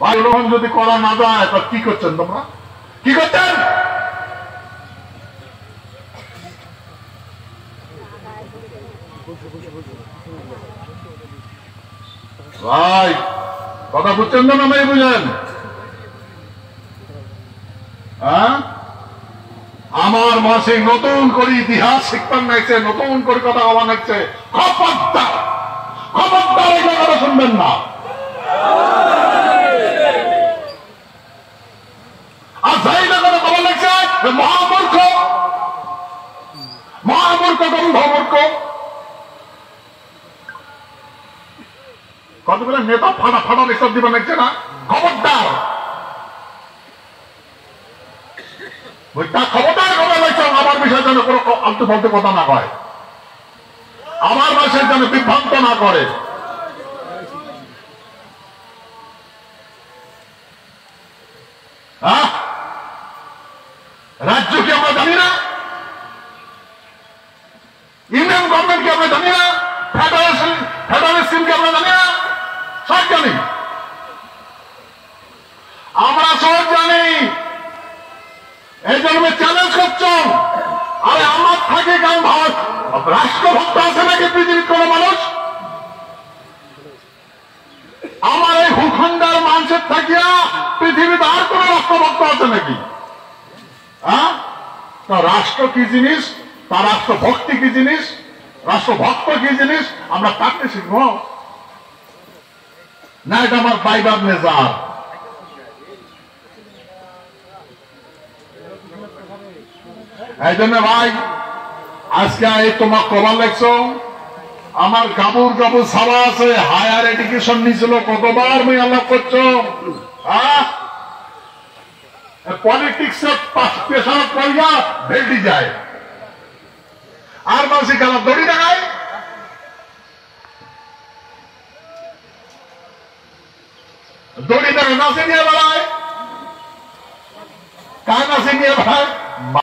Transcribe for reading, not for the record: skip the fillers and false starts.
ভাই গ্রহণ যদি করা না যায় তা কি করছেন তোমরা? কি করছেন? ভাই কথা বুঝছেন না? নাই বুঝেন? হ্যাঁ, আমার মাসে নতুন করে ইতিহাস শিখতাম নাইছে, নতুন করে কথা হওয়া নাইছে। খবরদার, খবরদার এই কথা শুনবেন না। আর যাই না কথা খবর লাগছে মহামূর্খ, মহামূর্খ, গন্ধমূর্খ। কতগুলো নেতা ফাটা ফাটা এসব দিবেন লাগছে না? খবরদার, খবরদার খবর লাগছে। আমার বিষয়ে যেন কোনো আলতু ফালতু কথা না হয়, আমার বিষয়ে যেন বিভ্রান্ত না করে। রাজ্য কি আমরা জানি না? ইউনিয়ন গভর্নমেন্ট কি আমরা জানি না? ফেডারেশন কি আমরা জানি না? সব জানি, আমরা সব জানি। এই জন্য চ্যালেঞ্জ করছ। আরে আমার থাকে কারণ রাষ্ট্রভক্ত আছে নাকি পৃথিবীর কোন মানুষ? আমার এই ভূখণ্ডের মানুষের থাকিয়া পৃথিবীতে আর কোন রাষ্ট্রভক্ত আছে নাকি? হ্যাঁ, রাষ্ট্র কি জিনিস, তার রাষ্ট্রভক্তি কি জিনিস, রাষ্ট্রভক্ত কি জিনিস আমরা তাকে শিখব না। এটা আমার বাইবার নেজার। এই জন্য ভাই আজকে তোমার কবার লাগছো। আমার গাবুর গাবুর সাবা আছে, হায়ার এডুকেশন নিয়েছিল, কতবার মেয়ে আলাপ করছো। পলিটিক্স পেশার করিয়া ভেল্টি যায়, আর মানুষ খেলা দড়ি দেখায়। দড়ি দেখে নাচে নিয়ে বেড়ায়, কার নাচে নিয়ে বেড়ায়।